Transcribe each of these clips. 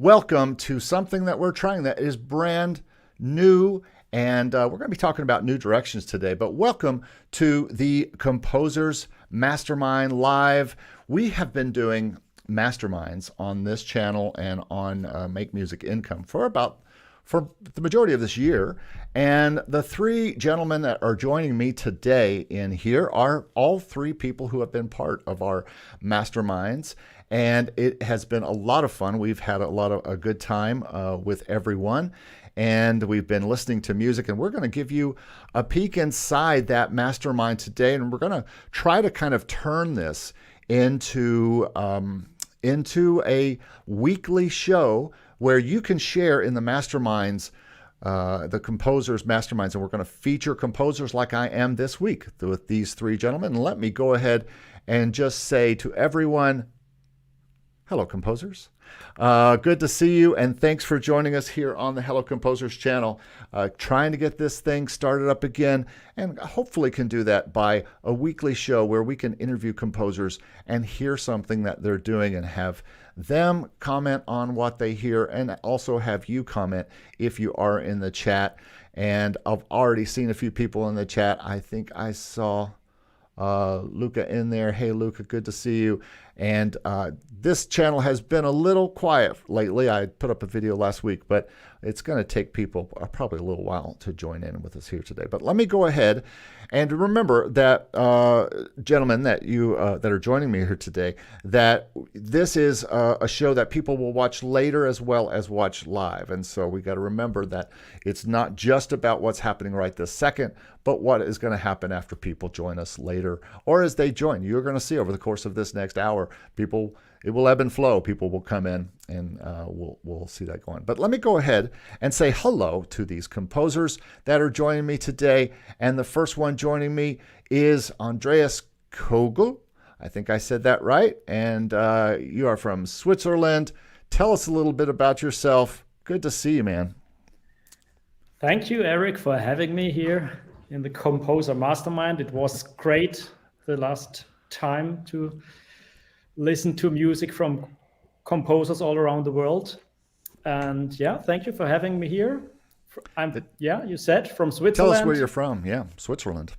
welcome to something that we're trying that is brand new. And we're going to be talking about new directions today, but welcome to the Composers Mastermind Live. We have been doing masterminds on this channel and on Make Music Income for the majority of this year. And the three gentlemen that are joining me today in here are all three people who have been part of our masterminds. And it has been a lot of fun. We've had a good time with everyone. And we've been listening to music, and we're going to give you a peek inside that mastermind today. And we're going to try to kind of turn this into a weekly show where you can share in the masterminds, the Composers Masterminds. And we're going to feature composers like I am this week with these three gentlemen. And let me go ahead and just say to everyone, hello, composers. Good to see you, and thanks for joining us here on the Hello Composers channel. Trying to get this thing started up again, and hopefully can do that by a weekly show where we can interview composers and hear something that they're doing and have them comment on what they hear, and also have you comment if you are in the chat. And I've already seen a few people in the chat. I think I saw Luca in there. Hey, Luca, good to see you. And this channel has been a little quiet lately. I put up a video last week, but it's going to take people probably a little while to join in with us here today. But let me go ahead and remember that, gentlemen, that are joining me here today, that this is a show that people will watch later as well as watch live. And so we got to remember that it's not just about what's happening right this second, but what is going to happen after people join us later, or as they join. You're going to see over the course of this next hour, it will ebb and flow. People will come in, and we'll see that going. But let me go ahead and say hello to these composers that are joining me today. And the first one joining me is Andreas Koegel. I think I said that right. And you are from Switzerland. Tell us a little bit about yourself. Good to see you, man. Thank you, Eric, for having me here in the Composer Mastermind. It was great the last time to listen to music from composers all around the world. And yeah, thank you for having me here. You said from Switzerland. Tell us where you're from. Yeah, Switzerland.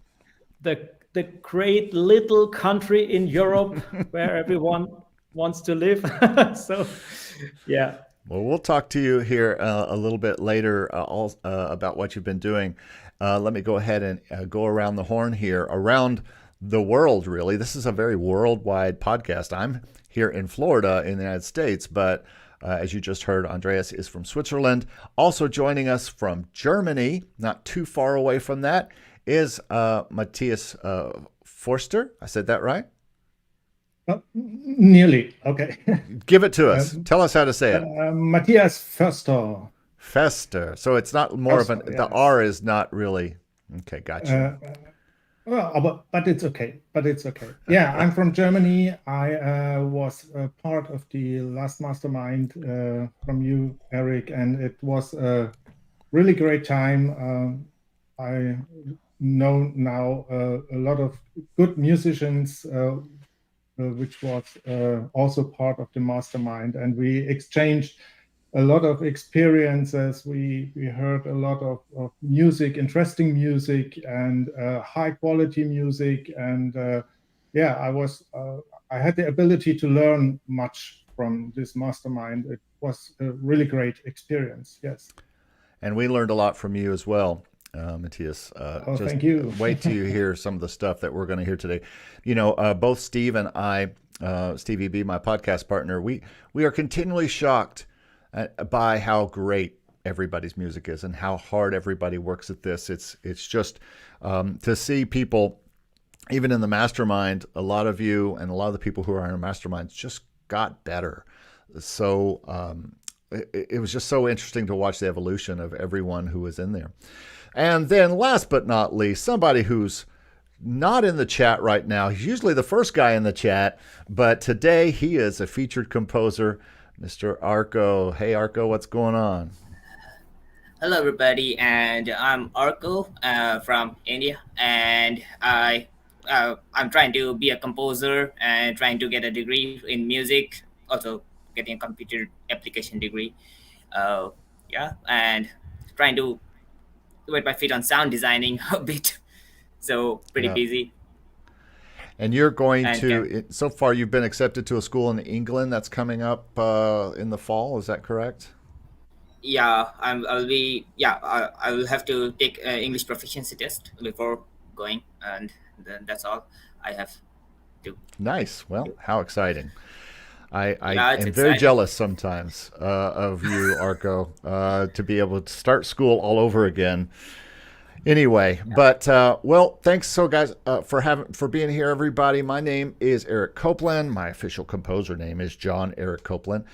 The great little country in Europe where everyone wants to live. So, yeah. Well, we'll talk to you here a little bit later about what you've been doing. Let me go ahead and go around the horn here, around the world, really. This is a very worldwide podcast. I'm here in Florida in the United States, but as you just heard, Andreas is from Switzerland. Also joining us from Germany, not too far away from that, is Matthias Forster. I said that right? Nearly. Okay. Give it to us. Tell us how to say it. Matthias Forster. Fester. So it's not more Forster, of an, yes. The R is not really, okay, gotcha. Well, but it's okay. Yeah, I'm from Germany. I was part of the last mastermind from you, Eric, and it was a really great time. I know now a lot of good musicians, which was also part of the mastermind, and we exchanged a lot of experiences. We heard a lot of music, interesting music, and high quality music. And I had the ability to learn much from this mastermind. It was a really great experience. Yes. And we learned a lot from you as well, Matthias. Thank you. Wait till you hear some of the stuff that we're going to hear today. You know, both Steve and I, Stevie B, my podcast partner, we are continually shocked by how great everybody's music is and how hard everybody works at this. It's just to see people, even in the mastermind, a lot of you and a lot of the people who are in our masterminds just got better. So it was just so interesting to watch the evolution of everyone who was in there. And then last but not least, somebody who's not in the chat right now. He's usually the first guy in the chat, but today he is a featured composer, Mr. Arko. Hey, Arko, what's going on? Hello, everybody, and I'm Arko from India, and I'm trying to be a composer and trying to get a degree in music. Also, getting a computer application degree. Yeah, and trying to wet my feet on sound designing a bit. So pretty Yeah. busy. And you're going And to, so far you've been accepted to a school in England that's coming up in the fall. Is that correct? yeah, I'll be yeah. I will have to take an English proficiency test before going, and then that's all I have to. Nice. Well, how exciting. I Yeah, it's am very exciting. jealous sometimes of you, Arko, to be able to start school all over again. Anyway, but well, thanks so guys for being here, everybody. My name is Eric Copeland. My official composer name is John Eric Copeland,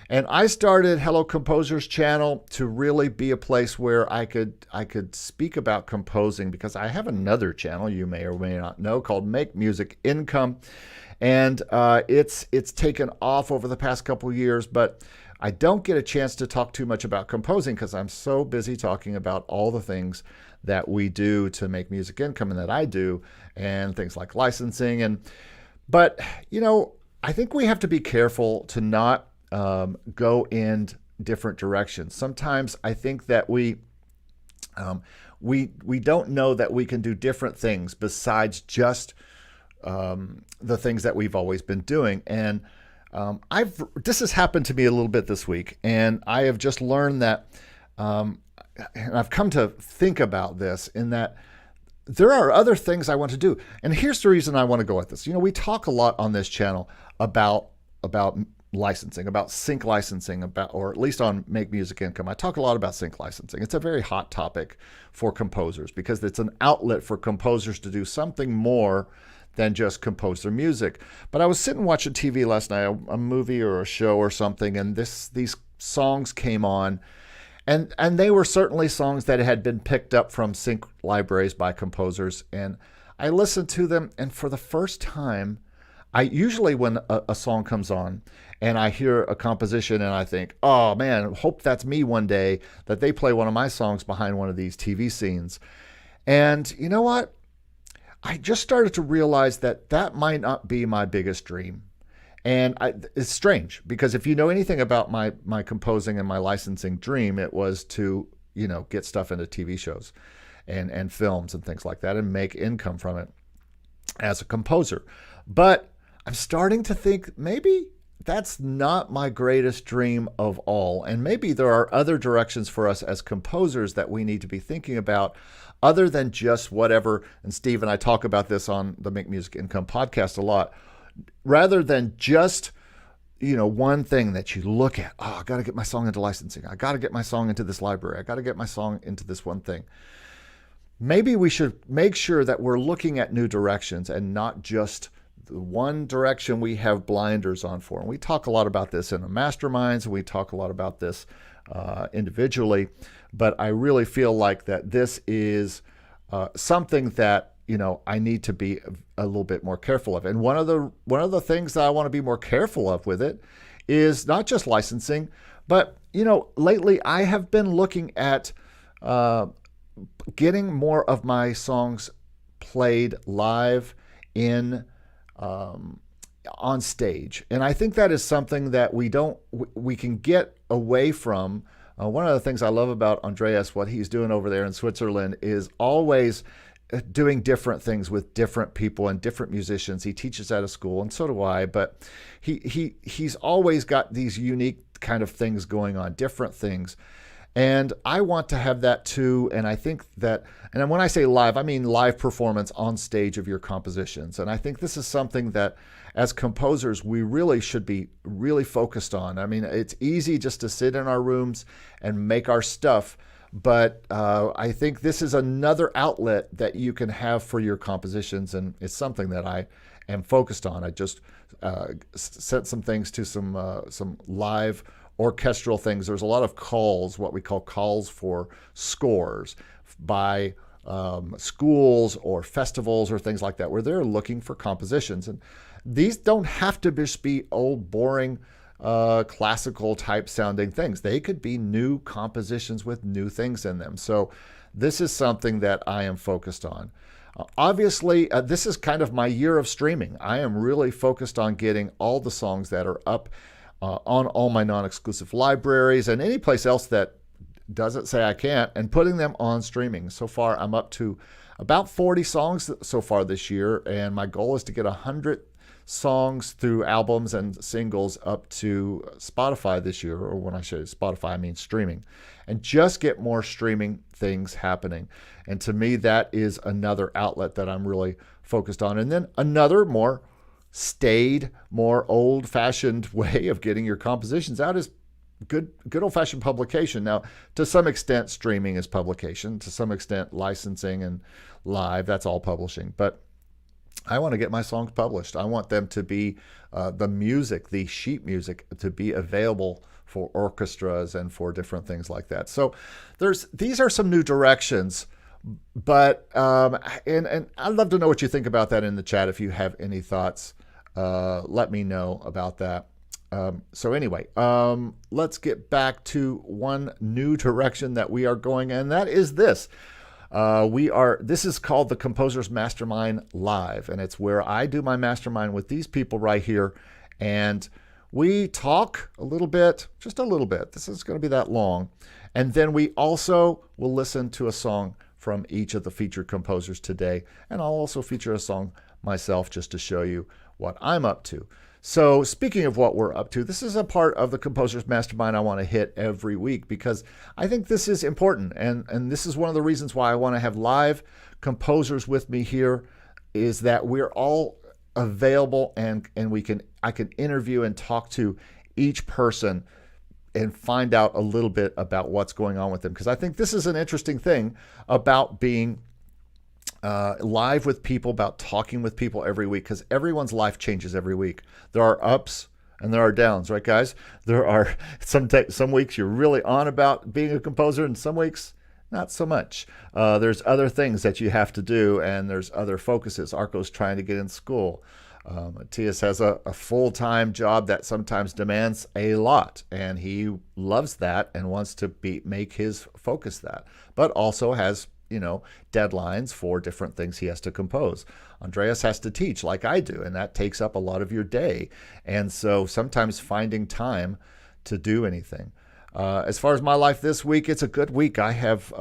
and I started Hello Composers channel to really be a place where I could speak about composing, because I have another channel you may or may not know called Make Music Income, and it's taken off over the past couple of years, but I don't get a chance to talk too much about composing because I'm so busy talking about all the things that we do to make music income and that I do, and things like licensing. But I think we have to be careful to not go in different directions. Sometimes I think that we don't know that we can do different things besides just the things that we've always been doing. And this has happened to me a little bit this week, and I have just learned that, and I've come to think about this, in that there are other things I want to do. And here's the reason I want to go at this. We talk a lot on this channel about licensing, about sync licensing, or at least on Make Music Income, I talk a lot about sync licensing. It's a very hot topic for composers because it's an outlet for composers to do something more than just compose their music. But I was sitting watching TV last night, a movie or a show or something, and these songs came on, and they were certainly songs that had been picked up from sync libraries by composers. And I listened to them, and for the first time, I usually, when a song comes on and I hear a composition and I think, oh man, hope that's me one day, that they play one of my songs behind one of these TV scenes. And you know what? I just started to realize that might not be my biggest dream. And it's strange, because if you know anything about my composing and my licensing dream, it was to, get stuff into TV shows and films and things like that and make income from it as a composer. But I'm starting to think maybe that's not my greatest dream of all. And maybe there are other directions for us as composers that we need to be thinking about, other than just whatever. And Steve and I talk about this on the Make Music Income podcast a lot. Rather than just, one thing that you look at, oh, I got to get my song into licensing. I got to get my song into this library. I got to get my song into this one thing. Maybe we should make sure that we're looking at new directions and not just the one direction we have blinders on for. And we talk a lot about this in the masterminds, and we talk a lot about this individually. But I really feel like that this is something that I need to be a little bit more careful of. And one of the things that I want to be more careful of with it is not just licensing, but lately I have been looking at getting more of my songs played live on stage. And I think that is something that we can get away from. One of the things I love about Andreas, what he's doing over there in Switzerland, is always doing different things with different people and different musicians. He teaches at a school, and so do I, but he's always got these unique kind of things going on, different things. And I want to have that too. And I think that, and when I say live, I mean live performance on stage of your compositions. And I think this is something that as composers, we really should be really focused on. I mean, it's easy just to sit in our rooms and make our stuff, but I think this is another outlet that you can have for your compositions, and it's something that I am focused on. I just sent some things to some live orchestral things. There's a lot of calls, what we call calls for scores by schools or festivals or things like that, where they're looking for compositions. And these don't have to just be old, boring, classical type sounding things. They could be new compositions with new things in them. So this is something that I am focused on. Obviously, this is kind of my year of streaming. I am really focused on getting all the songs that are up on all my non-exclusive libraries and any place else that doesn't say I can't, and putting them on streaming. So far, I'm up to about 40 songs so far this year, and my goal is to get 100 songs through albums and singles up to Spotify this year, or when I say Spotify, I mean streaming, and just get more streaming things happening. And to me, that is another outlet that I'm really focused on. And then another more staid, more old-fashioned way of getting your compositions out is good old-fashioned publication. Now, to some extent, streaming is publication. To some extent, licensing and live, that's all publishing. But I want to get my songs published. I want them to be the music, the sheet music, to be available for orchestras and for different things like that. So these are some new directions. But and I'd love to know what you think about that in the chat. If you have any thoughts, let me know about that. So anyway, let's get back to one new direction that we are going, and that is this. This is called the Composers Mastermind Live, and it's where I do my mastermind with these people right here, and we talk a little bit, just a little bit. This is going to be that long. And then we also will listen to a song from each of the featured composers today, and I'll also feature a song myself just to show you what I'm up to. So speaking of what we're up to, this is a part of the Composers Mastermind I want to hit every week because I think this is important. And this is one of the reasons why I want to have live composers with me here, is that we're all available and I can interview and talk to each person and find out a little bit about what's going on with them. Because I think this is an interesting thing about being live with people, about talking with people every week, because everyone's life changes every week. There are ups and there are downs, right, guys? There are some weeks you're really on about being a composer, and some weeks not so much. There's other things that you have to do, and there's other focuses. Arko's trying to get in school. Matthias has a full-time job that sometimes demands a lot, and he loves that and wants to make his focus that, but also has deadlines for different things he has to compose. Andreas has to teach like I do, and that takes up a lot of your day. And so sometimes finding time to do anything. As far as my life this week, it's a good week. I have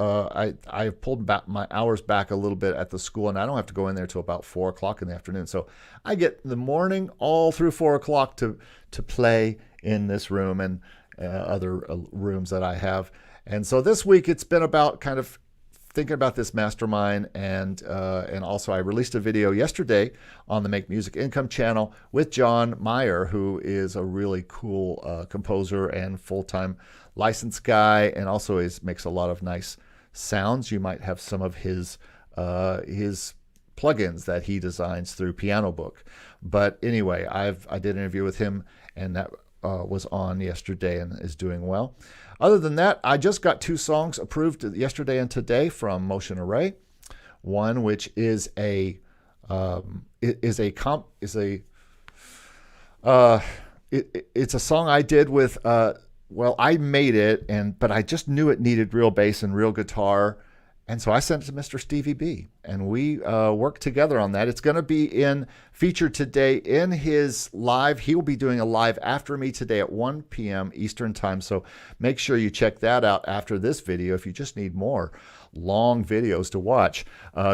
pulled back my hours back a little bit at the school, and I don't have to go in there till about 4 o'clock in the afternoon. So I get the morning all through 4 o'clock to play in this room and other rooms that I have. And so this week it's been about kind of thinking about this mastermind, and also I released a video yesterday on the Make Music Income channel with John Meyer, who is a really cool composer and full-time licensed guy, and also makes a lot of nice sounds. You might have some of his plugins that he designs through Piano Book. But anyway, I did an interview with him, and that was on yesterday and is doing well. Other than that, I just got 2 songs approved yesterday and today from Motion Array. One which is it's a song I did with I made it, but I just knew it needed real bass and real guitar. And so I sent it to Mr. Stevie B, and we worked together on that. It's going to be featured today in his live. He will be doing a live after me today at 1 p.m. Eastern time. So make sure you check that out after this video. If you just need more long videos to watch,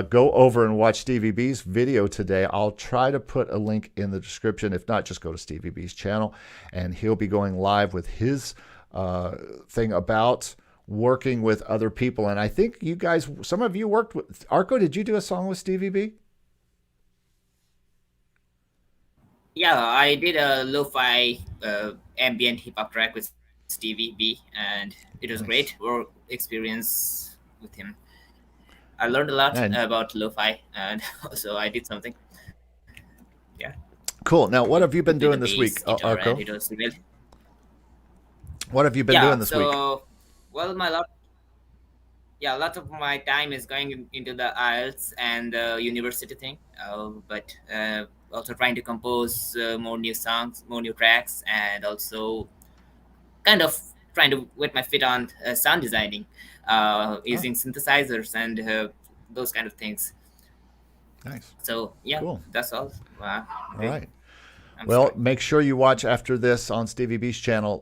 go over and watch Stevie B's video today. I'll try to put a link in the description. If not, just go to Stevie B's channel, and he'll be going live with his thing about working with other people. And I think you guys, some of you worked with Arko. Did you do a song with Stevie B? Yeah, I did a lo-fi ambient hip-hop track with Stevie B, and it was great work experience with him. I learned a lot about lo-fi, and also I did something. Yeah. Cool. Now, what have you been doing this week, Arko? What have you been doing this week? Well, a lot of my time is going into the IELTS and the university thing, but also trying to compose more new songs, more new tracks, and also kind of trying to wet my feet on sound designing, using synthesizers and those kind of things. Nice. So yeah, cool. That's all. All right. Well, make sure you watch after this on Stevie B's channel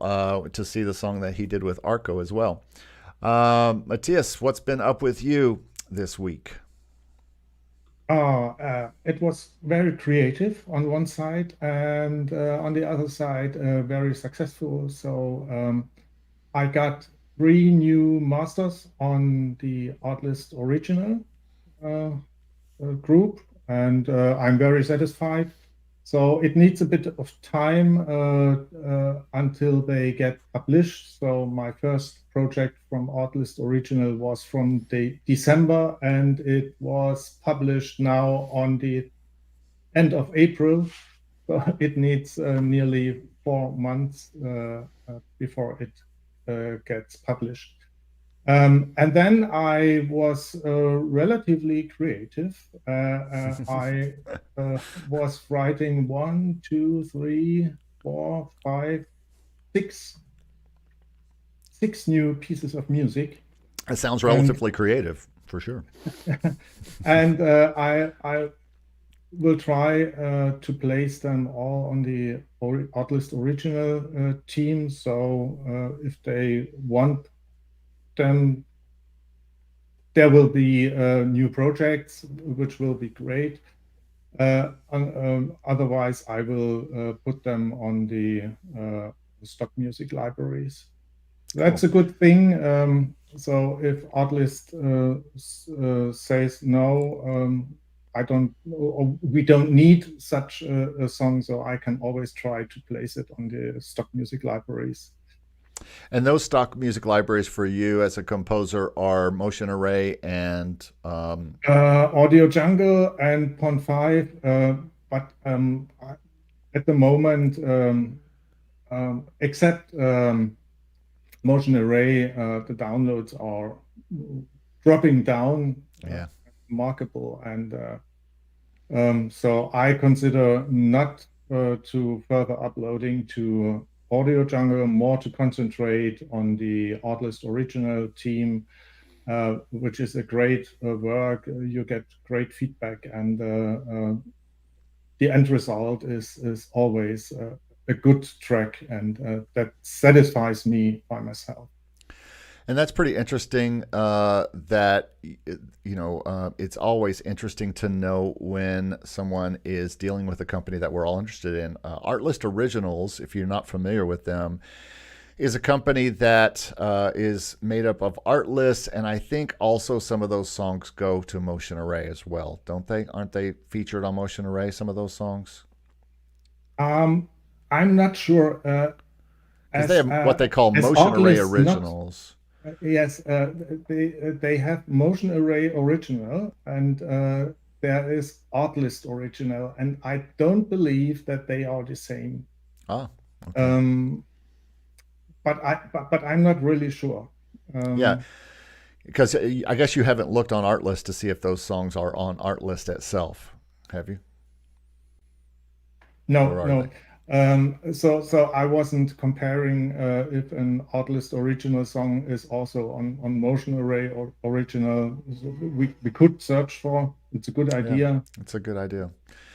to see the song that he did with Arko as well. Matthias, what's been up with you this week? It was very creative on one side, and on the other side, very successful. So I got 3 new masters on the Artlist Original group, and I'm very satisfied. So it needs a bit of time until they get published. So my first project from Artlist Original was from December, and it was published now on the end of April. So it needs nearly 4 months before it gets published. And then I was relatively creative. I was writing 1, 2, 3, 4, 5, 6 new pieces of music. That sounds relatively creative, for sure. And I will try to place them all on the Artlist Original team. So if they want them, there will be new projects, which will be great. Otherwise, I will put them on the stock music libraries. That's a good thing. So if Artlist says no, we don't need such a song, so I can always try to place it on the stock music libraries. And those stock music libraries for you as a composer are Motion Array and Audio Jungle and Pond 5. But at the moment, except Motion Array, the downloads are dropping down. Yeah. Remarkable. And so I consider not to further uploading to Audio Jungle, more to concentrate on the Artlist Original team, which is a great work. You get great feedback, and the end result is always a good track, and that satisfies me by myself. And that's pretty interesting that, it's always interesting to know when someone is dealing with a company that we're all interested in. Artlist Originals, if you're not familiar with them, is a company that is made up of Artlist, and I think also some of those songs go to Motion Array as well, don't they? Aren't they featured on Motion Array, some of those songs? I'm not sure. Because they have what they call Motion Array Originals. Yes, they have Motion Array Original, and there is Artlist Original, and I don't believe that they are the same. Ah, okay. But I'm not really sure. Yeah, because I guess you haven't looked on Artlist to see if those songs are on Artlist itself, have you? No. So I wasn't comparing if an Artlist Original song is also on Motion Array or Original. We could search for. It's a good idea. Yeah, it's a good idea.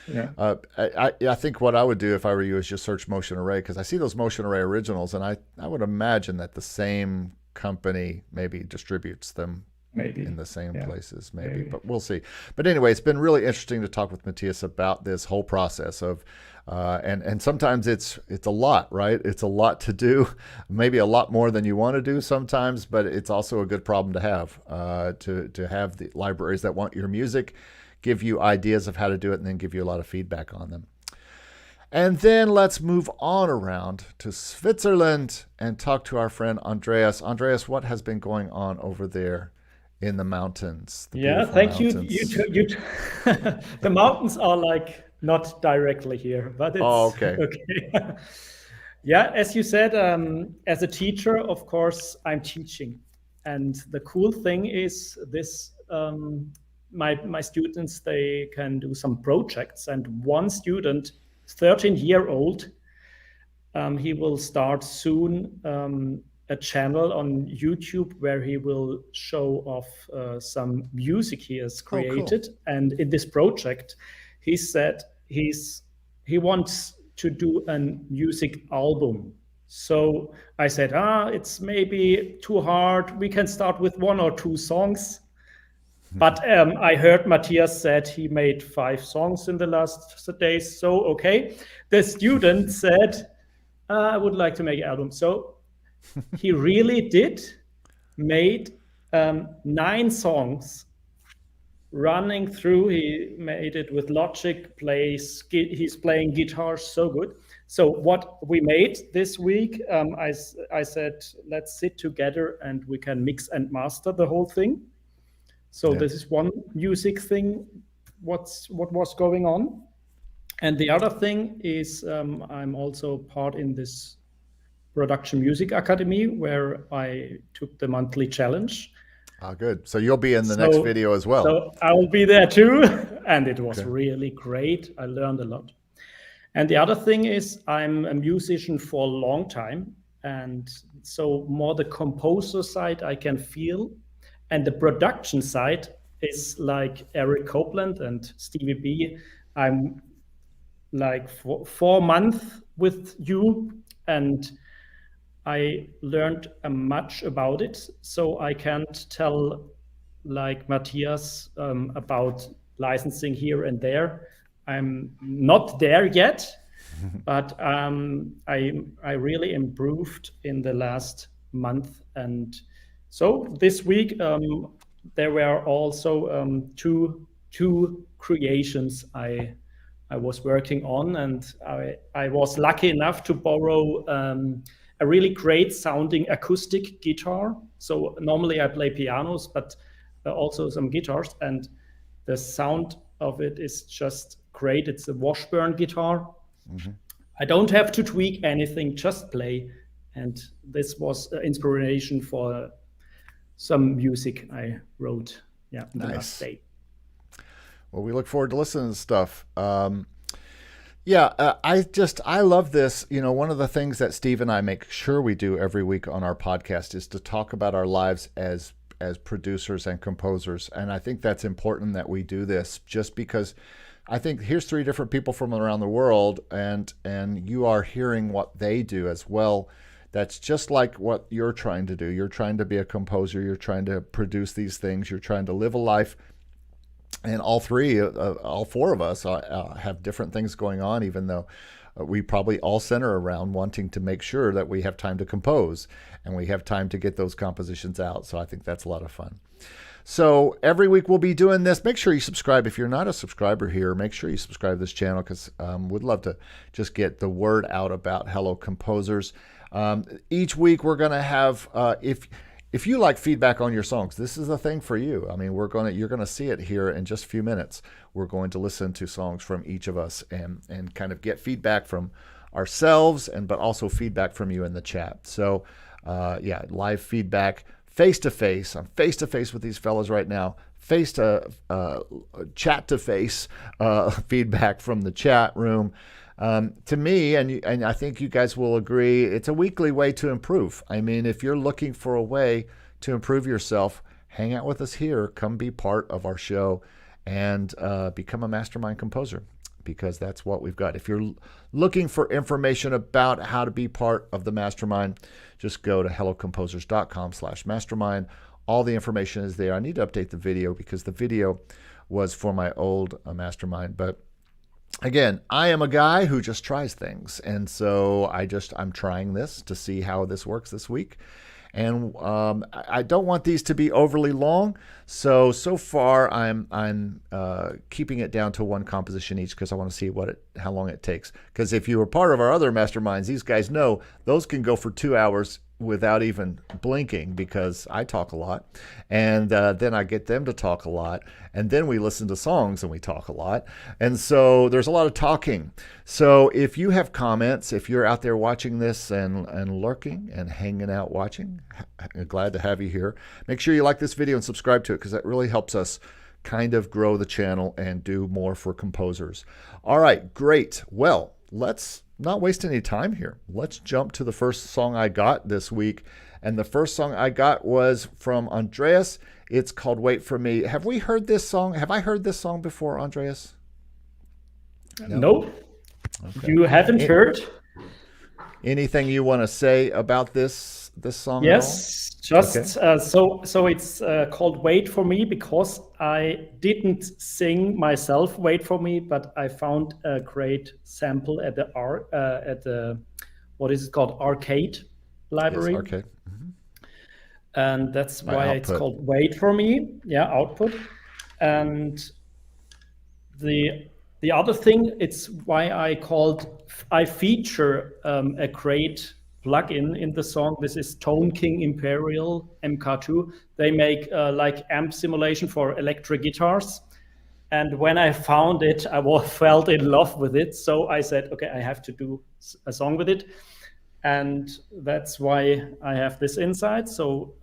Yeah. I think what I would do if I were you is just search Motion Array, because I see those Motion Array Originals, and I would imagine that the same company maybe distributes them. Maybe in the same places, maybe, but we'll see. But anyway, it's been really interesting to talk with Matthias about this whole process of, and sometimes it's a lot, right? It's a lot to do, maybe a lot more than you want to do sometimes, but it's also a good problem to have the libraries that want your music, give you ideas of how to do it, and then give you a lot of feedback on them. And then let's move on around to Switzerland and talk to our friend Andreas. Andreas, what has been going on over there in the mountains? Thank mountains. You the mountains are like not directly here, but it's okay. Yeah, as you said, as a teacher, of course, I'm teaching, and the cool thing is this: my students, they can do some projects, and one student, 13-year-old, he will start soon a channel on YouTube where he will show off some music he has created. Oh, cool. And in this project, he said he wants to do a music album. So I said, it's maybe too hard. We can start with 1 or 2 songs. But I heard Matthias said he made 5 songs in the last days. So, okay. The student said, I would like to make an album. So he really made 9 songs running through. He made it with Logic, he's playing guitar so good. So what we made this week, I said, let's sit together and we can mix and master the whole thing. So this is one music thing, what was going on. And the other thing is I'm also part in this Production Music Academy where I took the monthly challenge. Good. So you'll be in the next video as well. So I will be there too. And it was really great. I learned a lot. And the other thing is I'm a musician for a long time. And so more the composer side I can feel. And the production side is like Eric Copeland and Stevie B. I'm like 4 months with you and I learned much about it. So I can't tell like Matthias about licensing here and there. I'm not there yet, but I really improved in the last month. And so this week there were also two creations I was working on, and I was lucky enough to borrow a really great sounding acoustic guitar. So normally I play pianos, but also some guitars, and the sound of it is just great. It's a Washburn guitar. Mm-hmm. I don't have to tweak anything, just play. And this was inspiration for some music I wrote the last day. Well, we look forward to listening to stuff. I love this. You know, one of the things that Steve and I make sure we do every week on our podcast is to talk about our lives as producers and composers. And I think that's important that we do this, just because I think here's 3 different people from around the world, and you are hearing what they do as well. That's just like what you're trying to do. You're trying to be a composer. You're trying to produce these things. You're trying to live a life. And all 4 of us have different things going on, even though we probably all center around wanting to make sure that we have time to compose and we have time to get those compositions out. So I think that's a lot of fun. So every week we'll be doing this. Make sure you subscribe. If you're not a subscriber here, make sure you subscribe to this channel, because we'd love to just get the word out about Hello Composers. Each week we're going to have, if you like feedback on your songs, this is a thing for you. I mean, you're going to see it here in just a few minutes. We're going to listen to songs from each of us and kind of get feedback from ourselves, but also feedback from you in the chat. So live feedback, face-to-face. I'm face-to-face with these fellas right now. Chat-to-face feedback from the chat room. To me, and I think you guys will agree, it's a weekly way to improve. I mean, if you're looking for a way to improve yourself, hang out with us here, come be part of our show, and become a mastermind composer, because that's what we've got. If you're looking for information about how to be part of the mastermind, just go to hellocomposers.com/mastermind. All the information is there. I need to update the video because the video was for my old mastermind, but again, I am a guy who just tries things. And so I'm trying this to see how this works this week. And I don't want these to be overly long. So far I'm keeping it down to 1 composition each, because I want to see how long it takes. Because if you were part of our other masterminds, these guys know those can go for 2 hours without even blinking, because I talk a lot, and then I get them to talk a lot, and then we listen to songs and we talk a lot, and so there's a lot of talking. So if you have comments, if you're out there watching this and lurking and hanging out watching, glad to have you here. Make sure you like this video and subscribe to it, because that really helps us kind of grow the channel and do more for composers. All right, great. Well, let's not waste any time here. Let's jump to the first song I got this week. And the first song I got was from Andreas. It's called Wait For Me. Have we heard this song? Have I heard this song before, Andreas? No. You haven't heard? Anything you want to say about this song Yes, at all? just so it's called "Wait for Me" because I didn't sing myself "Wait for Me," but I found a great sample at the what is it called, arcade library. Yes, arcade. And that's Right, why output. it's called "Wait for Me." Yeah, output. And the other thing, it's why I feature a great plugin in the song. This is Tone King Imperial MK2. They make like amp simulation for electric guitars. And when I found it, felt in love with it. So I said, okay, I have to do a song with it. And that's why I have this inside. So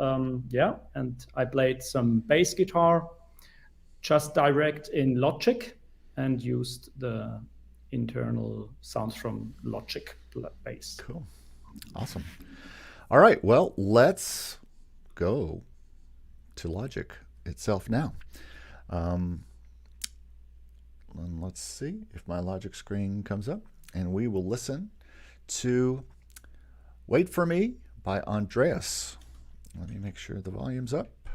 yeah, and I played some bass guitar just direct in Logic and used the internal sounds from Logic bass. Cool. Awesome. All right. Well, let's go to Logic itself now. And let's see if my Logic screen comes up. And we will listen to Wait for Me by Andreas. Let me make sure the volume's up.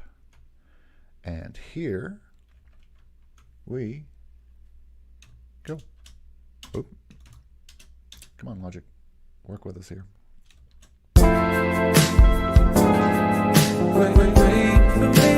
And here we go. Oop. Come on, Logic. Work with us here. Wait for me.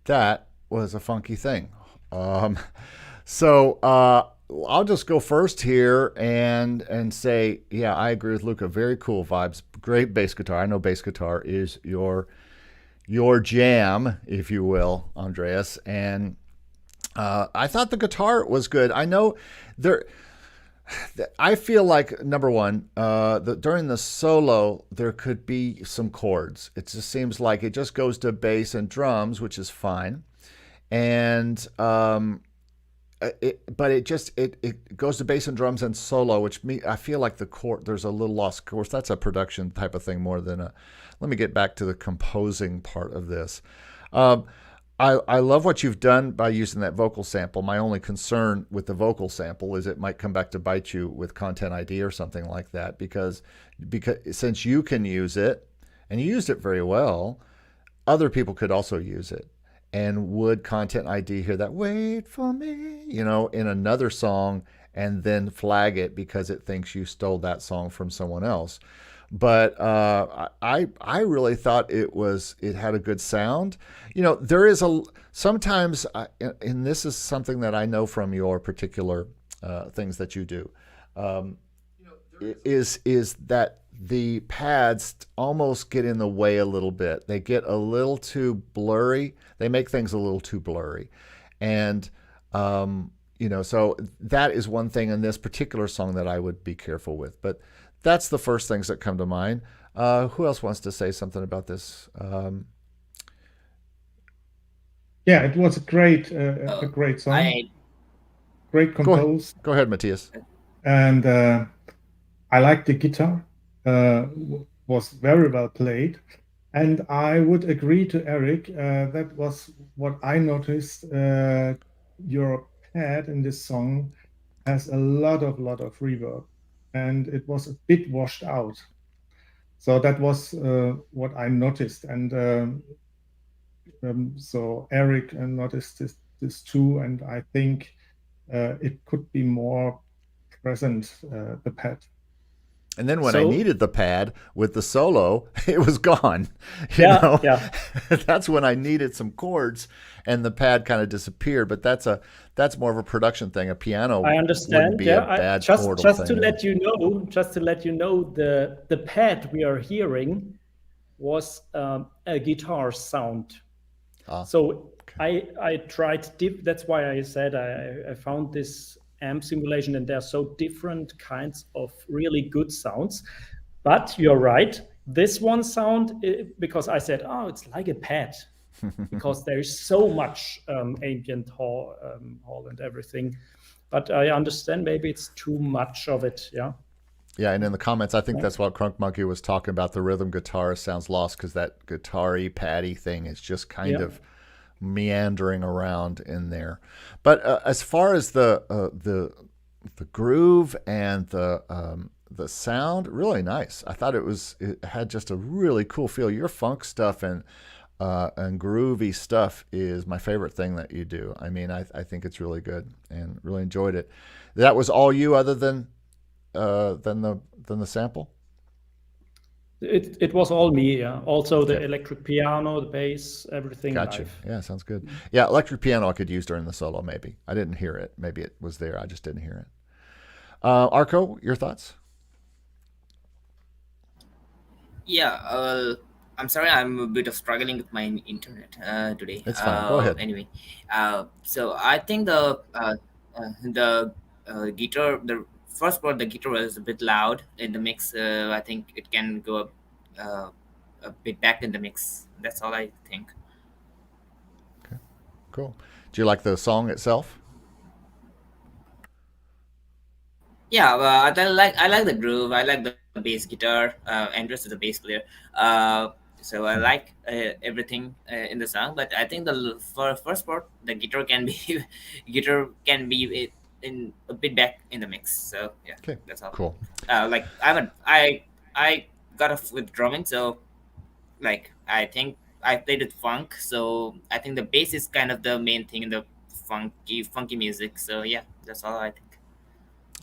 That was a funky thing. So I'll just go first here and say, yeah, I agree with Luca. Very cool vibes. Great bass guitar. I know bass guitar is your jam, if you will, Andreas. And I thought the guitar was good. I know I feel like, number one, during the solo, there could be some chords. It just seems like it just goes to bass and drums, which is fine. And but it goes to bass and drums and solo, I feel like the chord, there's a little lost. Of course, that's a production type of thing more than let me get back to the composing part of this. I love what you've done by using that vocal sample. My only concern with the vocal sample is it might come back to bite you with Content ID or something like that, because since you can use it, and you used it very well, other people could also use it. And would Content ID hear that, wait for me, in another song and then flag it because it thinks you stole that song from someone else? but I really thought it had a good sound. You know, there is sometimes, and this is something that I know from your particular things that you do, is that the pads almost get in the way a little bit. They get a little too blurry. They make things a little too blurry, and so that is one thing in this particular song that I would be careful with. But that's the first things that come to mind. Who else wants to say something about this? Yeah, it was a great song, great compose. Go ahead, Matthias. And I like the guitar, was very well played. And I would agree to Eric, that was what I noticed. Your pad in this song has a lot of reverb, and it was a bit washed out. So that was what I noticed. And so Eric noticed this too, and I think it could be more present, the pad. And then when I needed the pad with the solo, it was gone. You know? That's when I needed some chords, and the pad kind of disappeared. But that's more of a production thing. A piano, I understand. Be a bad chordal just thing. to let you know, the pad we are hearing was a guitar sound. So okay. I tried. That's why I said I found this amp simulation, and there are so different kinds of really good sounds. But you're right, this one sound, because I said, oh, it's like a pad, because there is so much ambient hall and everything. But I understand maybe it's too much of it. Yeah, and in the comments, I think that's what Crunk Monkey was talking about. The rhythm guitar sounds lost because that guitar-y, paddy thing is just kind of meandering around in there. But as far as the groove and the sound, really nice. I thought it had just a really cool feel. Your funk stuff and groovy stuff is my favorite thing that you do. I mean, I think it's really good and really enjoyed it. That was all you, other than the sample? It was all me, yeah. Also the electric piano, the bass, everything. Gotcha. Live. Yeah, sounds good. Yeah, electric piano I could use during the solo, maybe. I didn't hear it. Maybe it was there. I just didn't hear it. Arko, your thoughts? Yeah, I'm sorry, I'm a bit of struggling with my internet today. It's fine. Go ahead. Anyway, so I think the guitar, the first part, the guitar was a bit loud in the mix. I think it can go a bit back in the mix. That's all I think. Okay, cool. Do you like the song itself? Yeah, I like the groove. I like the bass guitar. Andreas is a bass player. So I like everything in the song. But I think for first part, the guitar can be in a bit back in the mix. So yeah, okay, that's all. Cool. Like I got off with drumming, so like I think I played with funk. So I think the bass is kind of the main thing in the funky music. So yeah, that's all I think.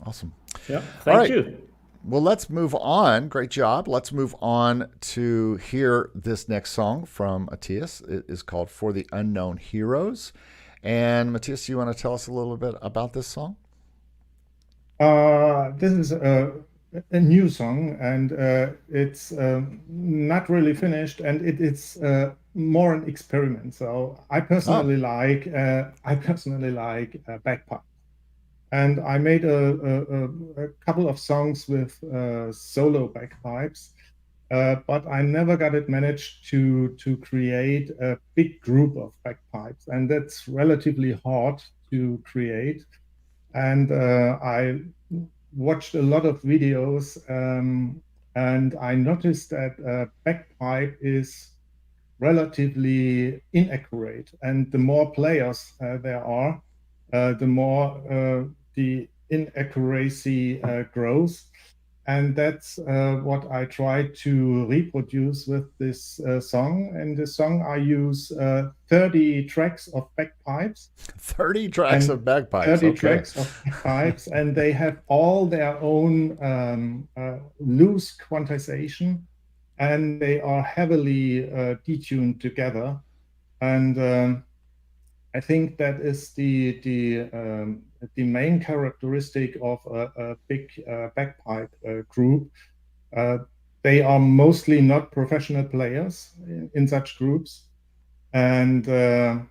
Awesome. Yeah, thank you. Well, let's move on. Great job. Let's move on to hear this next song from Matthias. It is called For the Unknown Heroes. And Matthias, you want to tell us a little bit about this song? This is a new song, and it's not really finished, and it's more an experiment. So I personally like bagpipe. And I made a couple of songs with solo bagpipes, but I never got it managed to create a big group of bagpipes, and that's relatively hard to create. And I watched a lot of videos, and I noticed that bagpipe is relatively inaccurate, and the more players there are, the more the inaccuracy grows. And that's what I try to reproduce with this song. In this song, I use 30 tracks of bagpipes. 30 tracks of bagpipes. 30 okay. tracks of bagpipes, and they have all their own loose quantization, and they are heavily detuned together. And I think that is the main characteristic of a big bagpipe group. They are mostly not professional players in such groups, and a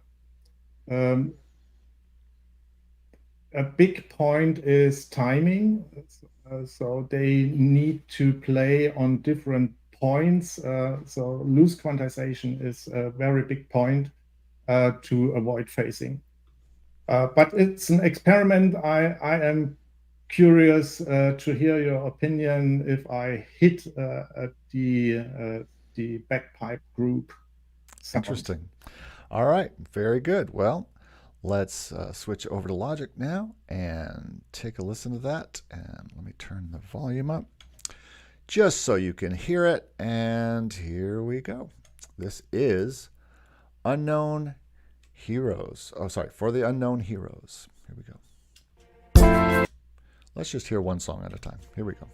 big point is timing. So they need to play on different points. So loose quantization is a very big point to avoid phasing. But it's an experiment. I am curious to hear your opinion if I hit the bagpipe group sound. Interesting. All right, very good. Well, let's switch over to Logic now and take a listen to that. And let me turn the volume up just so you can hear it. And here we go. This is Unknown Heroes. Oh, sorry, For the Unknown Heroes. Here we go. Let's just hear one song at a time. Here we go.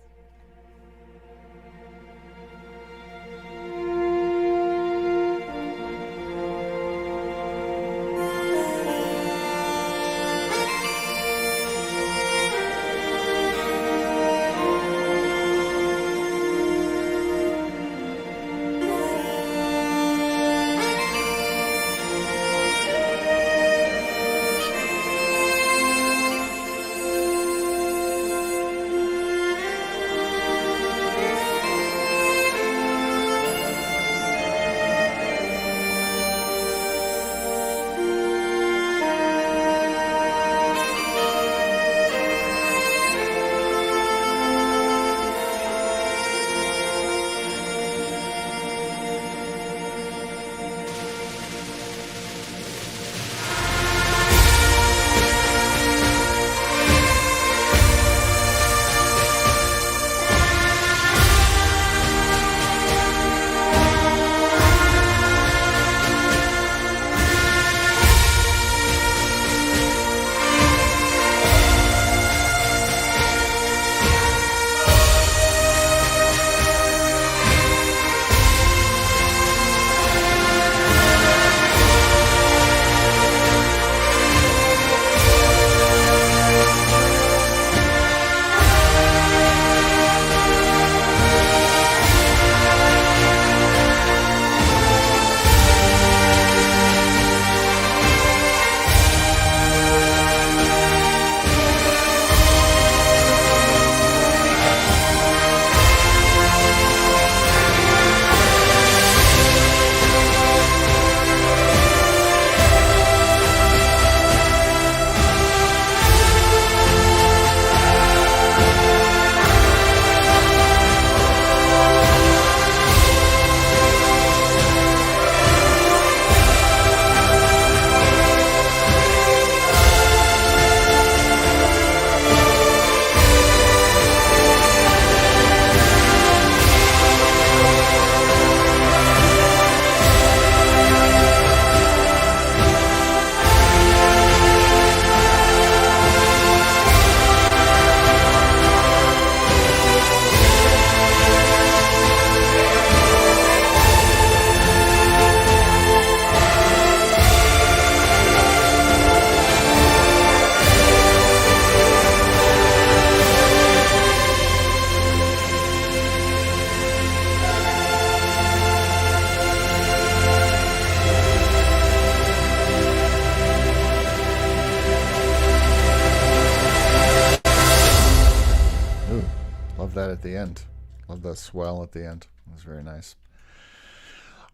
Love that at the end. Love that swell at the end. It was very nice.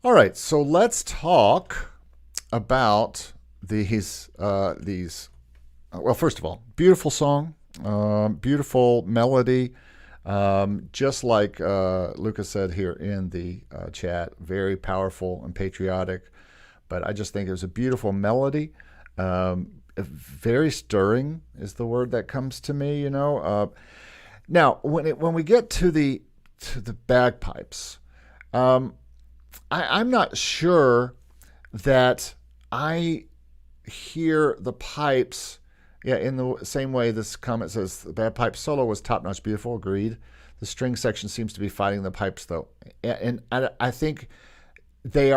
All right, so let's talk about these. Well, first of all, beautiful song, beautiful melody. Just like Lucas said here in the chat, very powerful and patriotic. But I just think it was a beautiful melody. Very stirring is the word that comes to me, you know. Now, when we get to the bagpipes, I'm not sure that I hear the pipes. Yeah, in the same way this comment says, the bagpipe solo was top-notch, beautiful, agreed. The string section seems to be fighting the pipes, though. And I think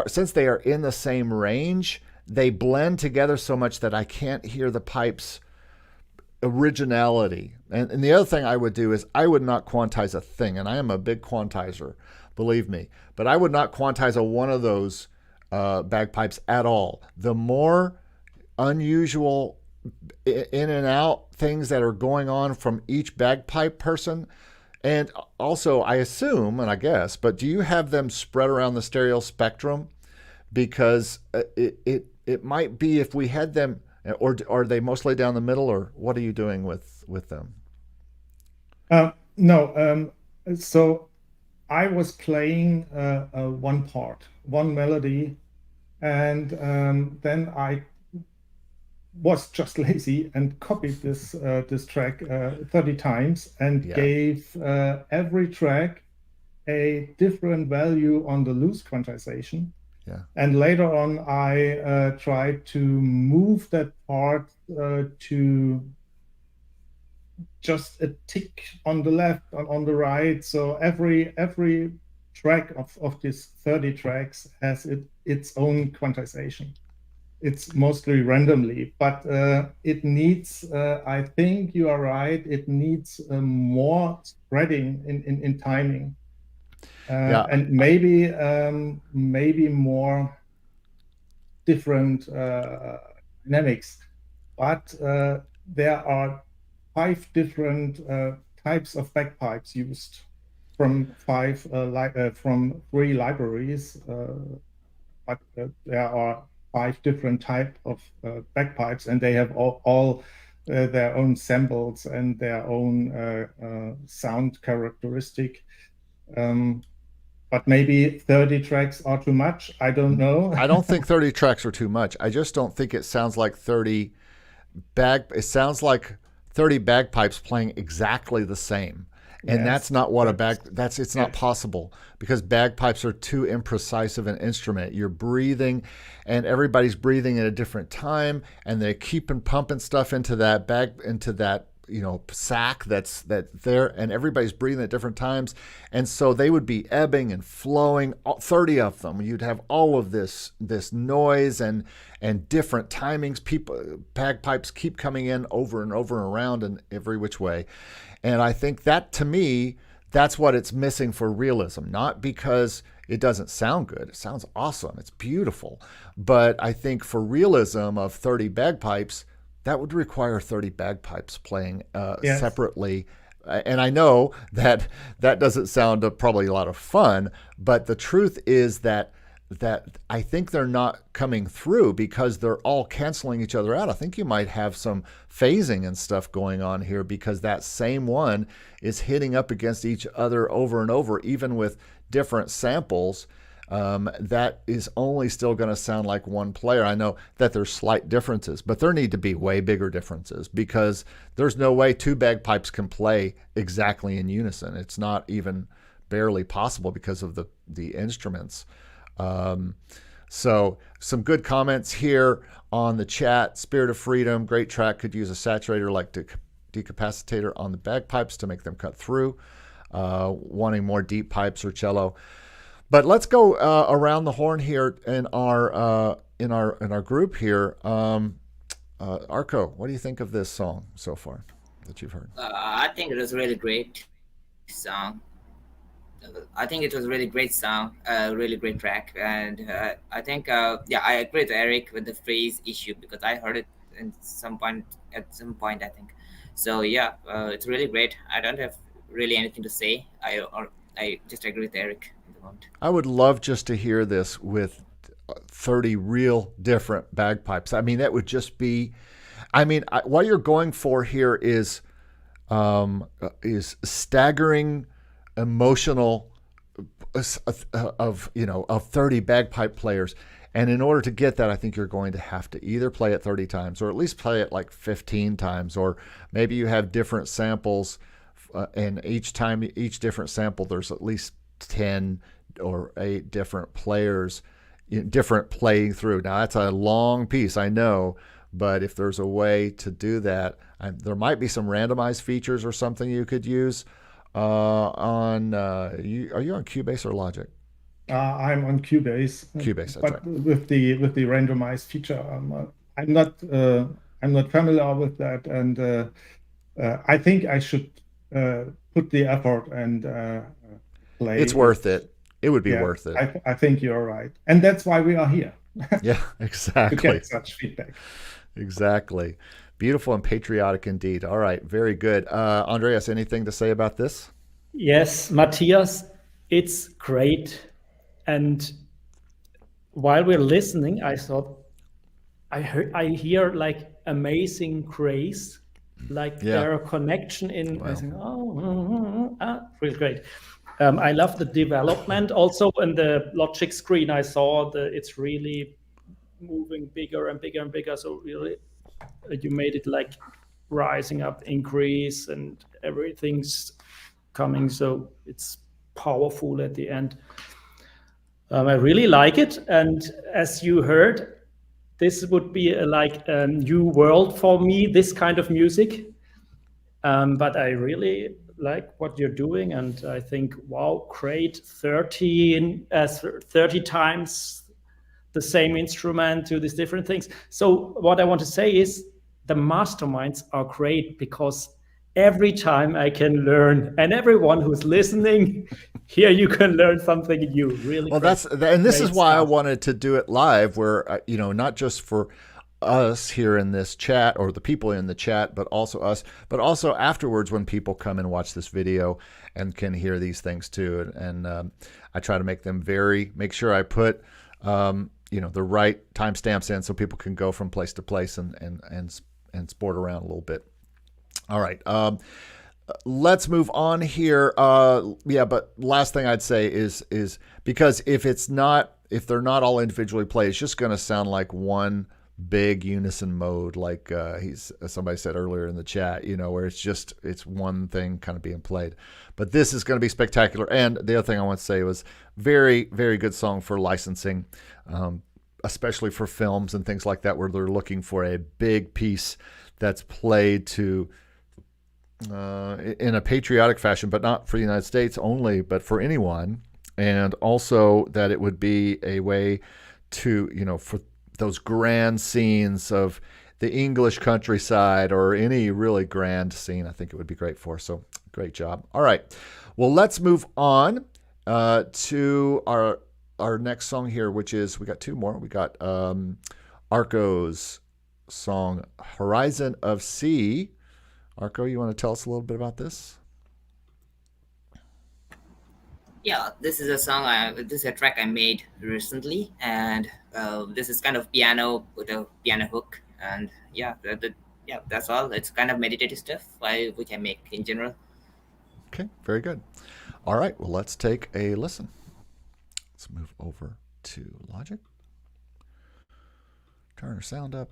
since they are in the same range, they blend together so much that I can't hear the pipes' originality. And the other thing I would do is I would not quantize a thing, and I am a big quantizer, believe me, but I would not quantize one of those bagpipes at all. The more unusual in and out things that are going on from each bagpipe person, and also I assume, and I guess, but do you have them spread around the stereo spectrum? Because it might be if we had them, or are they mostly down the middle, or what are you doing with them? No, so I was playing one part, one melody, and then I was just lazy and copied this track 30 times and gave every track a different value on the loose quantization. Yeah. And later on, I tried to move that part to just a tick on the left and on the right. So every track of these 30 tracks has its own quantization. It's mostly randomly, but it needs, I think you are right, it needs more spreading in timing. And maybe more different dynamics. But there are 5 different types of bagpipes used from 3 libraries. But there are 5 different types of bagpipes, and they have all their own samples and their own sound characteristic. But maybe 30 tracks are too much. I don't know. I don't think 30 tracks are too much. I just don't think it sounds like 30 it sounds like 30 bagpipes playing exactly the same. And that's not what it's not possible, because bagpipes are too imprecise of an instrument. You're breathing, and everybody's breathing at a different time, and they're keeping pumping stuff into that sack that's there, and everybody's breathing at different times. And so they would be ebbing and flowing, 30 of them. You'd have all of this noise and different timings. Bagpipes keep coming in over and over and around in every which way. And I think that, to me, that's what it's missing for realism. Not because it doesn't sound good. It sounds awesome. It's beautiful. But I think for realism of 30 bagpipes, that would require 30 bagpipes playing separately. And I know that doesn't sound probably a lot of fun, but the truth is that I think they're not coming through because they're all canceling each other out. I think you might have some phasing and stuff going on here, because that same one is hitting up against each other over and over, even with different samples. That is only still going to sound like one player. I know that there's slight differences, but there need to be way bigger differences, because there's no way 2 bagpipes can play exactly in unison. It's not even barely possible because of the instruments. So some good comments here on the chat. Spirit of Freedom, great track, could use a saturator like decapacitator on the bagpipes to make them cut through. Wanting more deep pipes or cello. But let's go around the horn here in our group here. Arko, what do you think of this song so far that you've heard? I think it was a really great song. I think it was a really great song, really great track, and I think I agree with Eric with the phrase issue, because I heard it at some point. I think so. It's really great. I don't have really anything to say. I just agree with Eric. I would love just to hear this with 30 real different bagpipes. I mean, that would just be, what you're going for here is staggering emotional of 30 bagpipe players. And in order to get that, I think you're going to have to either play it 30 times, or at least play it like 15 times, or maybe you have different samples and each time, each different sample, there's at least 10 or 8 different players, different playing through. Now that's a long piece, I know, but if there's a way to do that, there might be some randomized features or something you could use on. Are you on Cubase or Logic? I'm on Cubase. Cubase, that's but right. with the randomized feature, I'm not familiar with that, and I think I should put the effort and play. It's worth it. It would be Yeah, worth it. I think you're right, and that's why we are here. Yeah, To exactly. get such feedback. Exactly. Beautiful and patriotic indeed. All right, very good. Andreas, anything to say about this? Yes, Matthias, it's great. And while we're listening, I thought I hear like amazing grace, like their connection in. I think, really great. I love the development. Also, in the Logic screen, I saw it's really moving bigger and bigger and bigger. So really, you made it like rising up, increase, and everything's coming. So it's powerful at the end. I really like it, and as you heard, this would be like a new world for me, this kind of music. But I really like what you're doing, and I think, wow, great, 30 times the same instrument to these different things. So what I want to say is the masterminds are great because every time I can learn, and everyone who's listening, here you can learn something new. Really, well, this is why I wanted to do it live, where not just for us here in this chat or the people in the chat, but also us, but also afterwards when people come and watch this video and can hear these things too. And I try to make sure I put the right timestamps in so people can go from place to place and sport around a little bit. All right. Let's move on here. But last thing I'd say is because if they're not all individually played, it's just going to sound like one big unison mode, like somebody said earlier in the chat, where it's one thing kind of being played. But this is going to be spectacular. And the other thing I want to say was very, very good song for licensing, especially for films and things like that, where they're looking for a big piece that's played to in a patriotic fashion, but not for the United States only, but for anyone. And also that it would be a way to, for those grand scenes of the English countryside or any really grand scene, I think it would be great for. So great job. All right. Well, let's move on to our next song here, which is, we got two more. We got Arko's song, Horizon of Sea. Arko, you want to tell us a little bit about this? Yeah, this is a song. This is a track I made recently, and this is kind of piano with a piano hook, and that's all. It's kind of meditative stuff which I make in general. Okay, very good. All right, well, let's take a listen. Let's move over to Logic. Turn our sound up.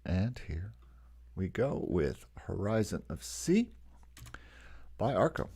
And here we go with Horizon of Sea by Arko.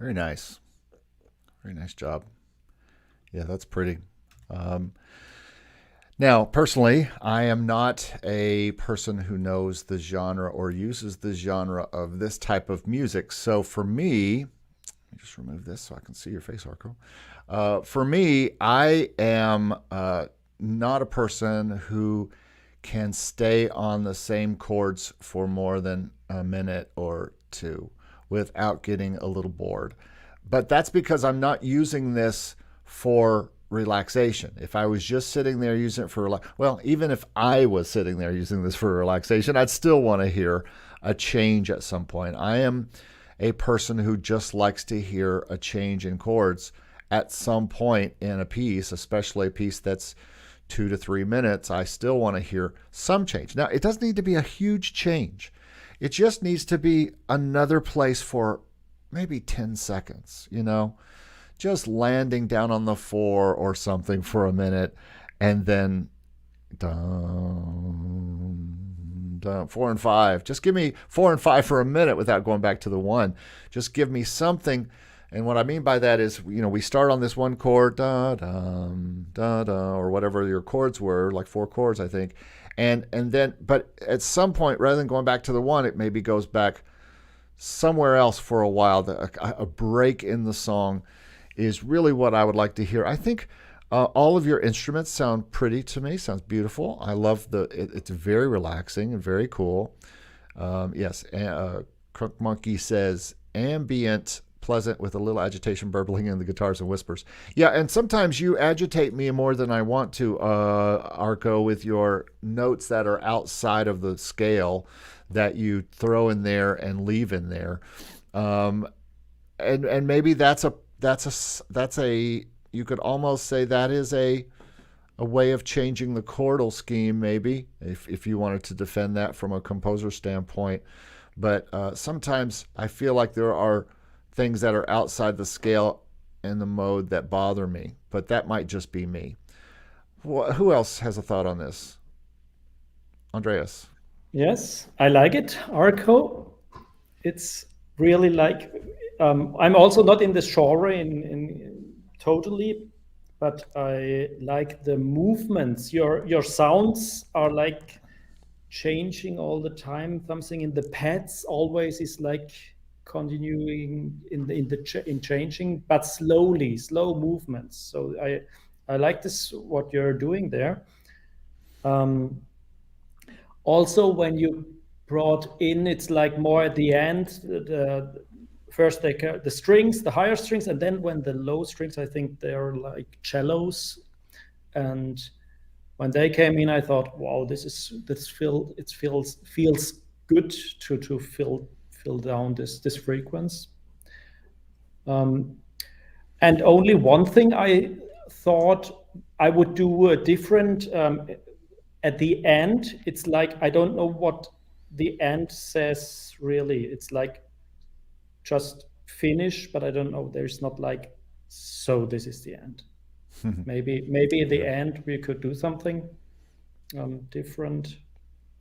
Very nice. Very nice job. Yeah, that's pretty. Now, personally, I am not a person who knows the genre or uses the genre of this type of music. So for me, let me just remove this so I can see your face, Arko. For me, I am not a person who can stay on the same chords for more than a minute or two without getting a little bored. But that's because I'm not using this for relaxation. If I was just sitting there using it for, even if I was sitting there using this for relaxation, I'd still want to hear a change at some point. I am a person who just likes to hear a change in chords at some point in a piece, especially a piece that's 2 to 3 minutes. I still want to hear some change. Now, it doesn't need to be a huge change. It just needs to be another place for maybe 10 seconds, just landing down on the 4 or something for a minute, and then dun, 4 and 5. Just give me 4 and 5 for a minute without going back to the 1. Just give me something. And what I mean by that is, we start on this one chord, da dum, da da, or whatever your chords were, like 4 chords, I think. And then, but at some point, rather than going back to the 1, it maybe goes back somewhere else for a while. A break in the song is really what I would like to hear. I think all of your instruments sound pretty to me. Sounds beautiful. I love it's very relaxing and very cool. Yes, Crook Monkey says ambient, pleasant with a little agitation burbling in the guitars and whispers. Yeah, and sometimes you agitate me more than I want to, Arko, with your notes that are outside of the scale that you throw in there and leave in there. And maybe that's a you could almost say that is a way of changing the chordal scheme, maybe, if you wanted to defend that from a composer standpoint. But sometimes I feel like there are things that are outside the scale and the mode that bother me, but that might just be me. Who else has a thought on this? Andreas. Yes, I like it, Arko. It's really like, I'm also not in this genre in totally, but I like the movements. Your sounds are like changing all the time. Something in the pads always is like continuing in changing, but slow movements. So I like this, what you're doing there. Also, when you brought in, it's like more at the end, the first the strings, the higher strings, and then when the low strings, I think they're like cellos. And when they came in, I thought, wow, feels good to fill down this frequency. And only one thing I thought I would do a different. At the end, it's like, I don't know what the end says really. It's like just finish, but I don't know. There's not like, so this is the end. Maybe at the end we could do something different.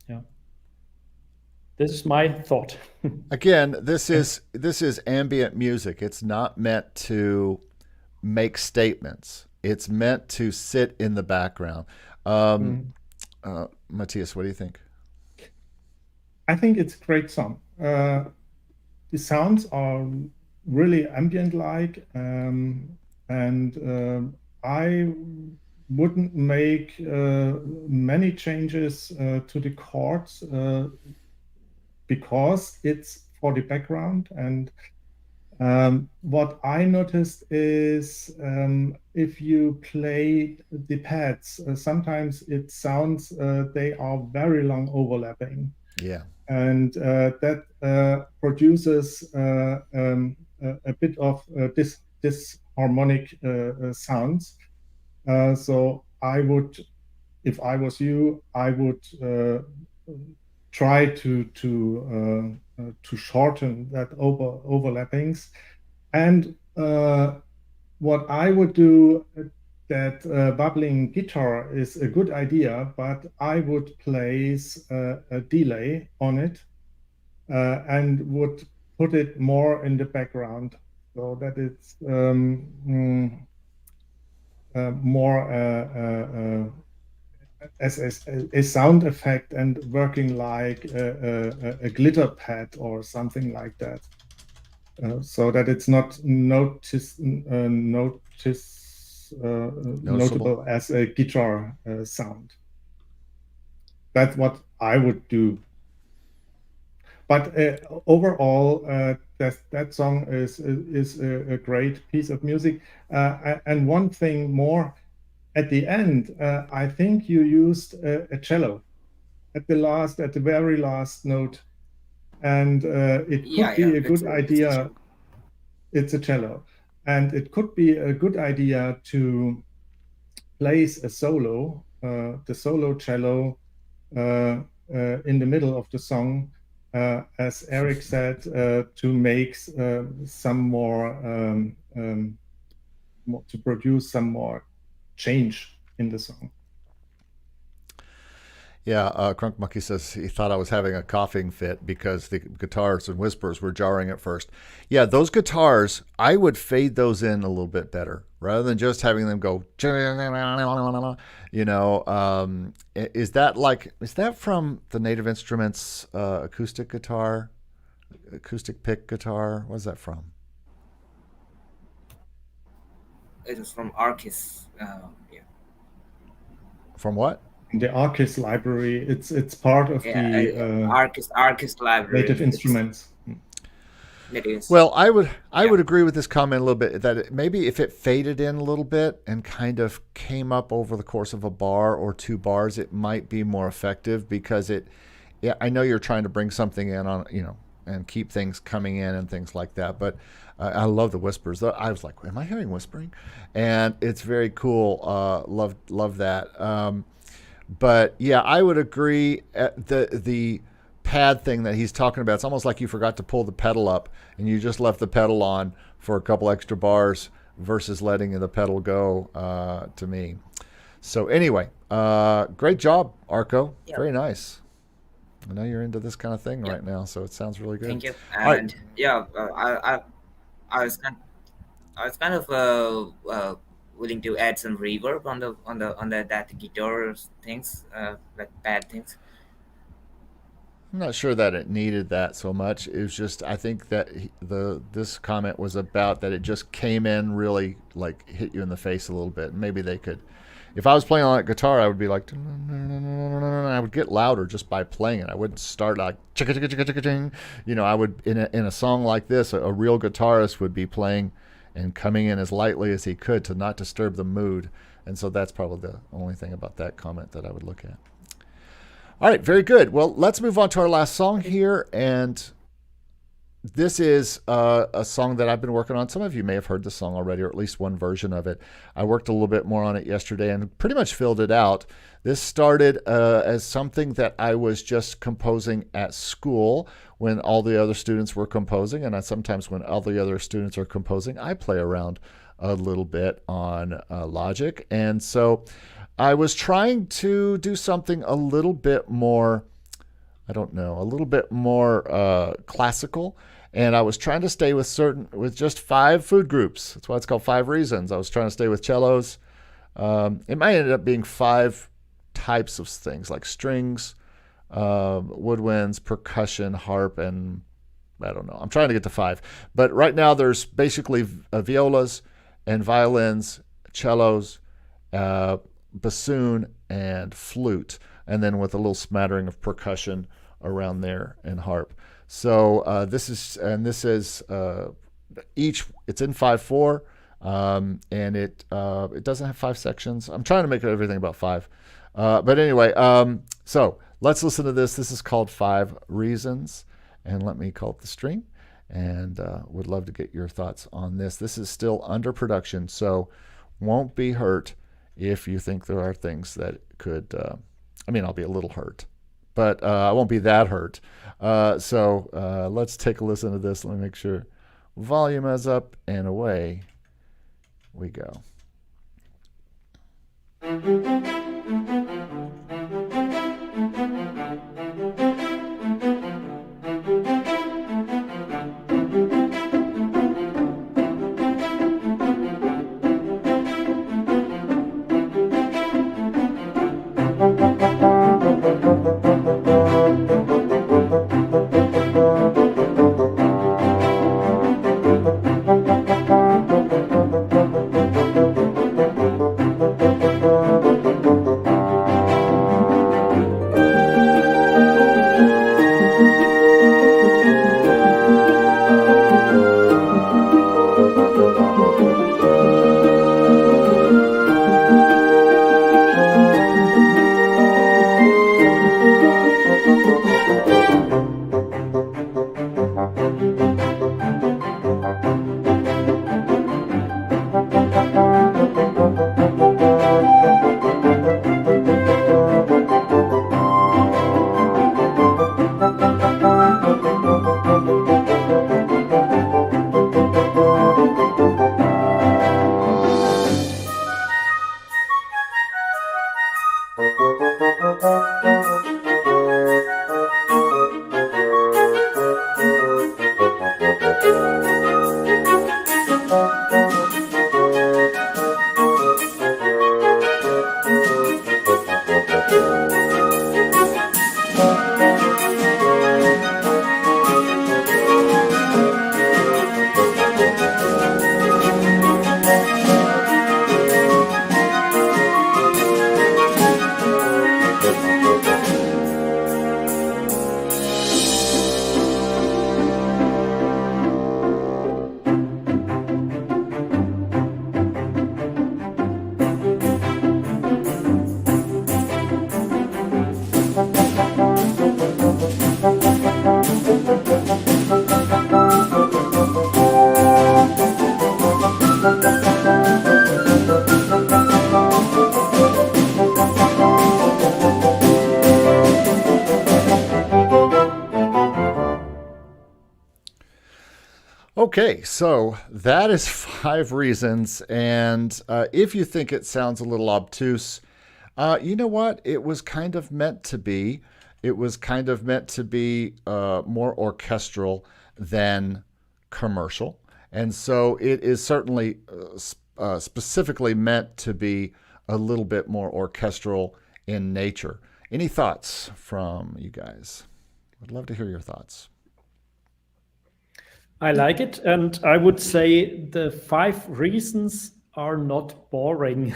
Yeah. This is my thought. Again, this is ambient music. It's not meant to make statements. It's meant to sit in the background. Matthias, what do you think? I think it's a great song. The sounds are really ambient-like, and I wouldn't make many changes to the chords because it's for the background. And what I noticed is if you play the pads, sometimes it sounds they are very long overlapping. Yeah. And that produces a bit of disharmonic sounds. So I would, if I was you, I would try to shorten that overlappings. And what I would do, that bubbling guitar is a good idea, but I would place a delay on it and would put it more in the background. so that it's more as a sound effect and working like a glitter pad or something like that, so that it's not notable as a guitar sound. That's what I would do. But overall, that song is a great piece of music. And one thing more, at the end, I think you used a cello at the very last note, and it could be a good idea. It's a cello, and it could be a good idea to place a solo, the solo cello, in the middle of the song, as Eric said, to make some more, to produce some more change in the song. Yeah, Crunk Monkey says he thought I was having a coughing fit because the guitars and whispers were jarring at first. Yeah, those guitars, I would fade those in a little bit better rather than just having them go, you know. Is that from the Native Instruments acoustic guitar, acoustic pick guitar? What's that from? It was from Arko S. Yeah. From what? The Arko S library. It's part of the Arko S library. Native Instruments. It is. Well, I would agree with this comment a little bit that maybe if it faded in a little bit and kind of came up over the course of a bar or two bars, it might be more effective because I know you're trying to bring something in on, you know, and keep things coming in and things like that. But I love the whispers. I was like, am I hearing whispering? And it's very cool. Love that. But yeah, I would agree. The pad thing that he's talking about, it's almost like you forgot to pull the pedal up and you just left the pedal on for a couple extra bars versus letting the pedal go, to me. So anyway, great job, Arko. Yep. Very nice. I know you're into this kind of thing right now, so it sounds really good. Thank you. And yeah, I was kind of willing to add some reverb on that guitar things, like pad things. I'm not sure that it needed that so much. It was just, I think that this comment was about that it just came in really like hit you in the face a little bit. Maybe they could, if I was playing on that guitar, I would be like, I would get louder just by playing it. I wouldn't start like, you know, I would, in a song like this, a real guitarist would be playing and coming in as lightly as he could to not disturb the mood. And so that's probably the only thing about that comment that I would look at. All right, very good. Well, let's move on to our last song here. And this is a song that I've been working on. Some of you may have heard the song already, or at least one version of it. I worked a little bit more on it yesterday and pretty much filled it out. This started as something that I was just composing at school when all the other students were composing. And sometimes when all the other students are composing, I play around a little bit on Logic. And so I was trying to do something a little bit more, a little bit more classical. And I was trying to stay with just 5 food groups. That's why it's called 5 Reasons. I was trying to stay with cellos. It might end up being 5 types of things like strings, woodwinds, percussion, harp, and I don't know. I'm trying to get to 5. But right now there's basically violas and violins, cellos, bassoon, and flute. And then with a little smattering of percussion around there and harp. So this is each, it's in 5/4, and it doesn't have 5 sections. I'm trying to make everything about 5. But anyway, so let's listen to this. This is called 5 Reasons, and let me call up the string, and would love to get your thoughts on this. This is still under production, so won't be hurt if you think there are things that could, I'll be a little hurt, but I won't be that hurt. So let's take a listen to this. Let me make sure volume is up, and away we go. Okay, so that is 5 reasons. And if you think it sounds a little obtuse, you know what? It was kind of meant to be. It was kind of meant to be more orchestral than commercial. And so it is certainly specifically meant to be a little bit more orchestral in nature. Any thoughts from you guys? I'd love to hear your thoughts. I like it, and I would say the 5 reasons are not boring.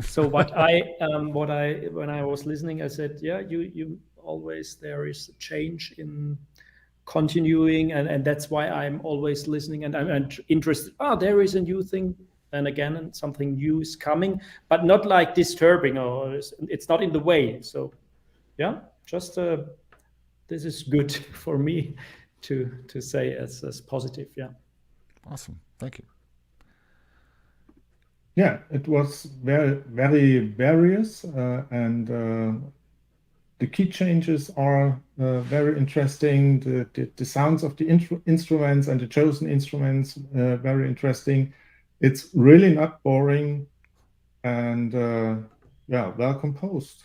So when I was listening, I said, yeah, you always there is a change in continuing, and that's why I'm always listening, and I'm interested. Oh, there is a new thing, and again, and something new is coming, but not like disturbing, or it's not in the way. So yeah, just this is good for me to say as positive. Yeah. Awesome. Thank you. Yeah, it was very various, and the key changes are very interesting. The sounds of the instruments and the chosen instruments very interesting. It's really not boring, and yeah, well composed.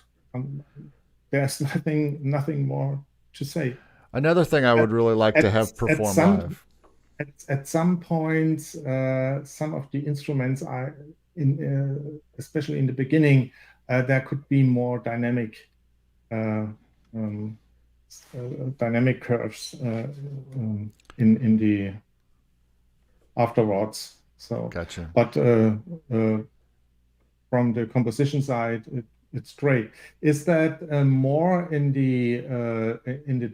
There's nothing more to say. Another thing I would really like to have perform live. At some points, some of the instruments are especially in the beginning, there could be more dynamic curves in the afterwards. So, Gotcha. But from the composition side, it's great. Is that more in the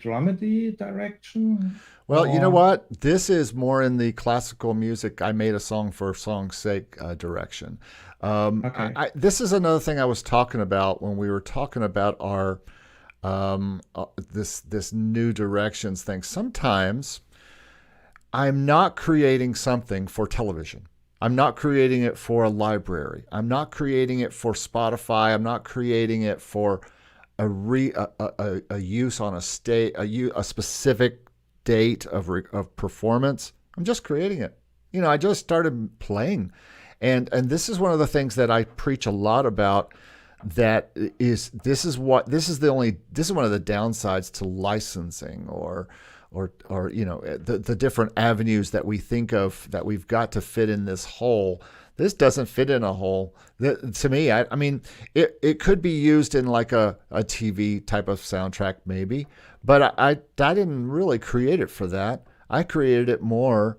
dramedy direction? Well, you know what? This is more in the classical music. I made a song for song's sake direction. Okay. This is another thing I was talking about when we were talking about our this new directions thing. Sometimes I'm not creating something for television. I'm not creating it for a library. I'm not creating it for Spotify. I'm not creating it for a use on a specific date of performance. I'm just creating it. You know, I just started playing, and this is one of the things that I preach a lot about. This is one of the downsides to licensing or you know, the different avenues that we think of that we've got to fit in this hole. This doesn't fit in a hole. To me, I mean, it could be used in like a TV type of soundtrack maybe, but I didn't really create it for that. I created it more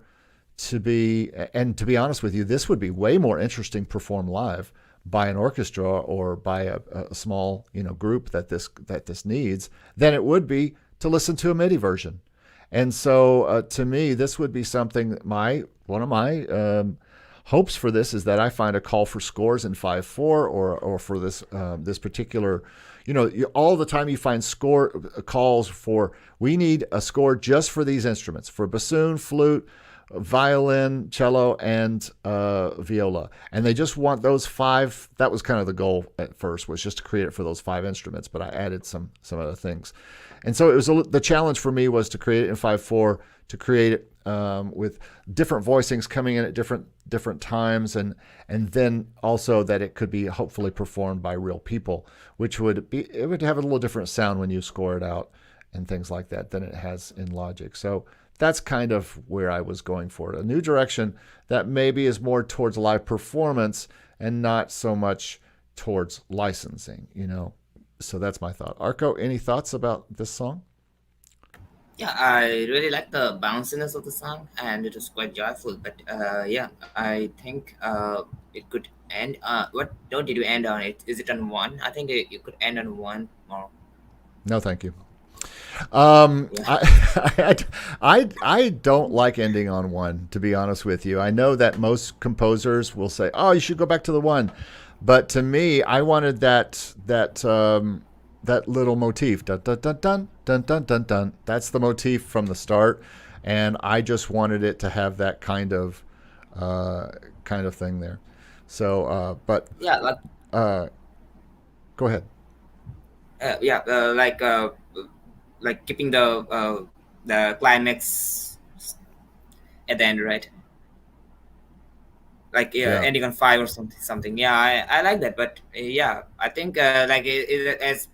to be, and to be honest with you, this would be way more interesting performed live by an orchestra or by a small, you know, group that this needs than it would be to listen to a MIDI version. And so to me, this would be something, one of my hopes for this is that I find a call for scores in 5/4 or for this particular, you know, all the time you find score calls for, we need a score just for these instruments, for bassoon, flute, violin, cello, and viola. And they just want those 5. That was kind of the goal at first, was just to create it for those 5 instruments, but I added some other things. And so it was the challenge for me was to create it in 5/4, to create it with different voicings coming in at different times, and then also that it could be hopefully performed by real people, which would have a little different sound when you score it out and things like that than it has in Logic. So that's kind of where I was going for it. A new direction that maybe is more towards live performance and not so much towards licensing, you know. So that's my thought. Arko, any thoughts about this song? Yeah, I really like the bounciness of the song, and it was quite joyful. But yeah, I think it could end. What note did you end on? It is it on 1? I think you could end on 1 more. No, thank you. Yeah. I don't like ending on 1, to be honest with you. I know that most composers will say, "Oh, you should go back to the 1," but to me, I wanted that little motif, dun dun dun dun dun dun dun dun. That's the motif from the start, and I just wanted it to have that kind of thing there. So, but Yeah, go ahead. yeah, like keeping the climax at the end, right? Like Yeah. ending on 5 or something. Yeah, I like that. But yeah, I think like as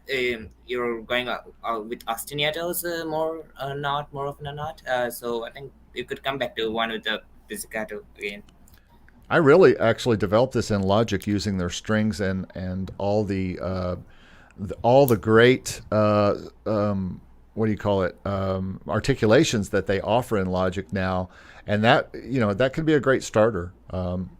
you're going with ostinatos more not more often or not. So I think you could come back to one with the pizzicato again. I really actually developed this in Logic using their strings and all the great what do you call it, articulations that they offer in Logic now, and that that can be a great starter.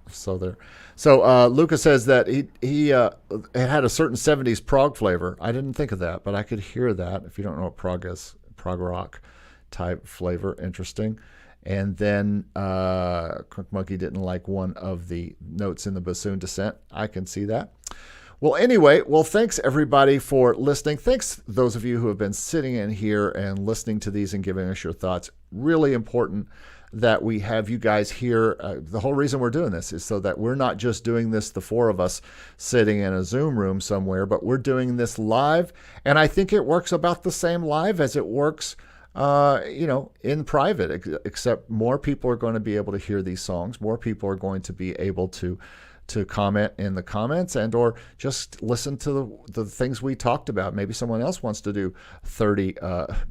So Lucas says that he it had a certain 70s prog flavor. I didn't think of that, but I could hear that. If you don't know what prog is, prog rock type flavor. Interesting. And then Crook Monkey didn't like one of the notes in the bassoon descent. I can see that. Well, anyway, thanks everybody for listening. Thanks those of you who have been sitting in here and listening to these and giving us your thoughts. Really important that we have you guys here. The whole reason we're doing this is so that we're not just doing this, the four of us sitting in a Zoom room somewhere, but we're doing this live. And I think it works about the same live as it works in private, except more people are going to be able to hear these songs. More people are going to be able to comment in the comments and or just listen to the things we talked about. Maybe someone else wants to do 30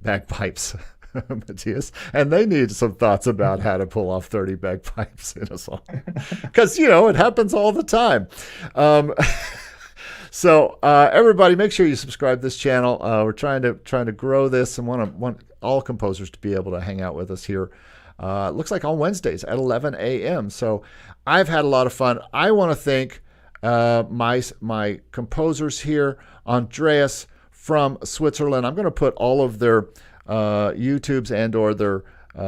bagpipes, Matthias, and they need some thoughts about how to pull off 30 bagpipes in a song. Because, it happens all the time. So everybody, make sure you subscribe to this channel. We're trying to grow this and want all composers to be able to hang out with us here. It looks like on Wednesdays at 11 a.m. So I've had a lot of fun. I want to thank my composers here, Andreas from Switzerland. I'm going to put all of their YouTubes and or their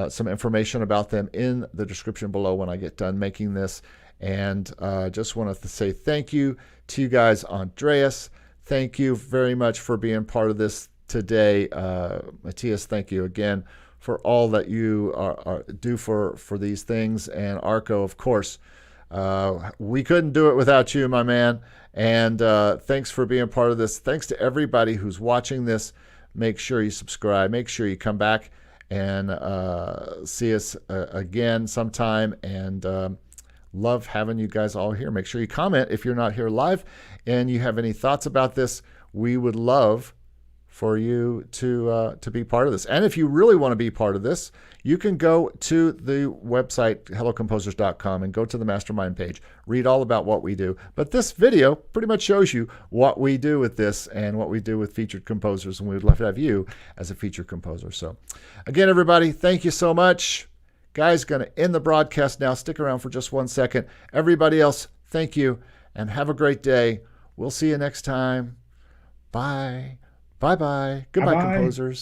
some information about them in the description below when I get done making this. And just want to say thank you to you guys. Andreas, thank you very much for being part of this today. Matthias, thank you again for all that you do for these things. And Arko, of course, we couldn't do it without you, my man. And thanks for being part of this. Thanks to everybody who's watching this. Make sure you subscribe. Make sure you come back and see us again sometime. And love having you guys all here. Make sure you comment if you're not here live and you have any thoughts about this. We would love for you to be part of this. And if you really want to be part of this, you can go to the website, HelloComposers.com, and go to the Mastermind page. Read all about what we do. But this video pretty much shows you what we do with this and what we do with featured composers, and we would love to have you as a featured composer. So again, everybody, thank you so much. Guys, going to end the broadcast now. Stick around for just 1 second. Everybody else, thank you, and have a great day. We'll see you next time. Bye. Bye-bye. Goodbye, Bye-bye. composers.